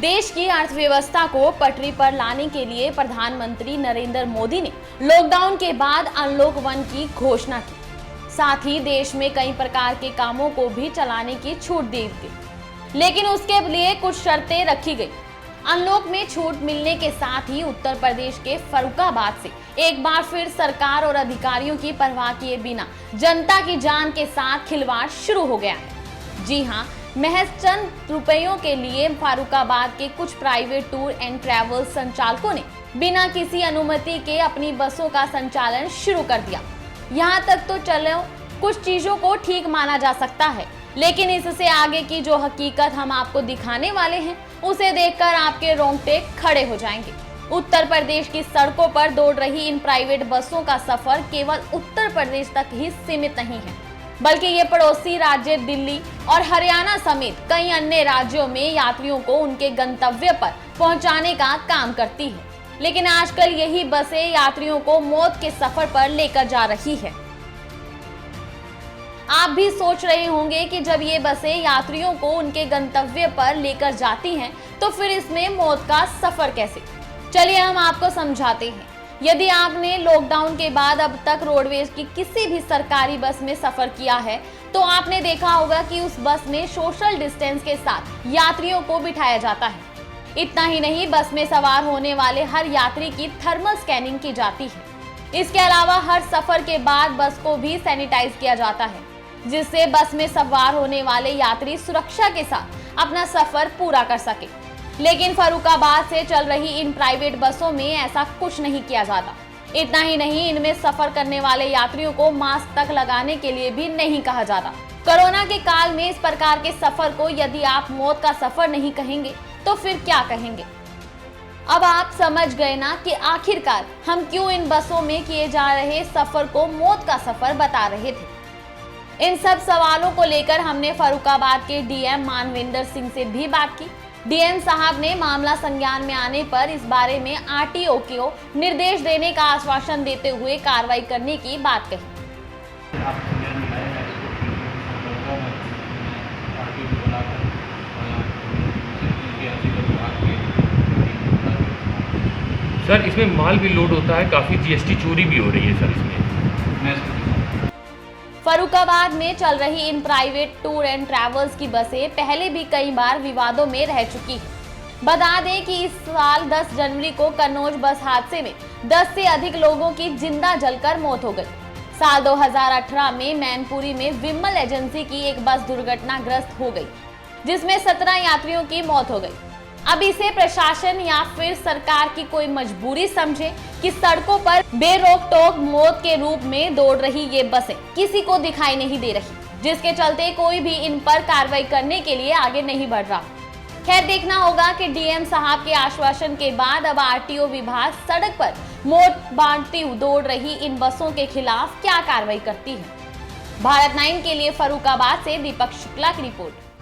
देश की अर्थव्यवस्था को पटरी पर लाने के लिए प्रधानमंत्री नरेंद्र मोदी ने लॉकडाउन के बाद अनलॉक 1 की घोषणा की। साथ ही देश में कई प्रकार के कामों को भी चलाने की छूट दी गई, लेकिन उसके लिए कुछ शर्तें रखी गई। अनलॉक में छूट मिलने के साथ ही उत्तर प्रदेश के फर्रुखाबाद से एक बार फिर सरकार और अधिकारियों की परवाह किए बिना जनता की जान के साथ खिलवाड़ शुरू हो गया है। जी हां, महज चंद रुपयों के लिए फर्रुखाबाद के कुछ प्राइवेट टूर एंड ट्रैवल संचालकों ने बिना किसी अनुमति के अपनी बसों का संचालन शुरू कर दिया। यहाँ तक तो चलो कुछ चीजों को ठीक माना जा सकता है, लेकिन इससे आगे की जो हकीकत हम आपको दिखाने वाले हैं उसे देखकर आपके रोंगटे खड़े हो जाएंगे। उत्तर प्रदेश की सड़कों पर दौड़ रही इन प्राइवेट बसों का सफर केवल उत्तर प्रदेश तक ही सीमित नहीं है, बल्कि ये पड़ोसी राज्य दिल्ली और हरियाणा समेत कई अन्य राज्यों में यात्रियों को उनके गंतव्य पर पहुंचाने का काम करती है। लेकिन आजकल यही बसें यात्रियों को मौत के सफर पर लेकर जा रही है। आप भी सोच रहे होंगे कि जब ये बसें यात्रियों को उनके गंतव्य पर लेकर जाती हैं, तो फिर इसमें मौत का सफर कैसे? चलिए हम आपको समझाते हैं। यदि आपने लॉकडाउन के बाद अब तक रोडवेज की किसी भी सरकारी बस में सफर किया है, तो आपने देखा होगा कि उस बस में सोशल डिस्टेंस के साथ यात्रियों को बिठाया जाता है। इतना ही नहीं, बस में सवार होने वाले हर यात्री की थर्मल स्कैनिंग की जाती है। इसके अलावा हर सफर के बाद बस को भी सैनिटाइज किया जाता है, जिससे बस में सवार होने वाले यात्री सुरक्षा के साथ अपना सफर पूरा कर सके। लेकिन फर्रुखाबाद से चल रही इन प्राइवेट बसों में ऐसा कुछ नहीं किया जाता। इतना ही नहीं, इनमें सफर करने वाले यात्रियों को मास्क तक लगाने के लिए भी नहीं कहा जाता। कोरोना के काल में इस प्रकार के सफर को यदि आप मौत का सफर नहीं कहेंगे तो फिर क्या कहेंगे? अब आप समझ गए ना कि आखिरकार हम क्यों इन बसों में किए जा रहे सफर को मौत का सफर बता रहे थे। इन सब सवालों को लेकर हमने फर्रुखाबाद के डीएम मानविंदर सिंह से भी बात की। डीएम साहब ने मामला संज्ञान में आने पर इस बारे में आरटीओ को निर्देश देने का आश्वासन देते हुए कार्रवाई करने की बात कही। सर, इसमें माल भी लोड होता है, काफी जीएसटी चोरी भी हो रही है सर इसमें। फर्रुखाबाद में चल रही in private tour and travels की बसें पहले भी कई बार विवादों में रह चुकी है। बता दें कि इस साल 10 जनवरी को कन्नौज बस हादसे में 10 से अधिक लोगों की जिंदा जलकर मौत हो गई। साल 2018 में मैनपुरी में विमल एजेंसी की एक बस दुर्घटनाग्रस्त हो गई, जिसमें 17 यात्रियों की मौत हो गई। अब इसे प्रशासन या फिर सरकार की कोई मजबूरी समझे कि सड़कों पर बेरोक टोक मौत के रूप में दौड़ रही ये बसें किसी को दिखाई नहीं दे रही, जिसके चलते कोई भी इन पर कार्रवाई करने के लिए आगे नहीं बढ़ रहा। खैर, देखना होगा कि डीएम साहब के आश्वासन के बाद अब आरटीओ विभाग सड़क पर मौत बांटती दौड़ रही इन बसों के खिलाफ क्या कार्रवाई करती है। भारत 9 के लिए फर्रुखाबाद से दीपक शुक्ला की रिपोर्ट।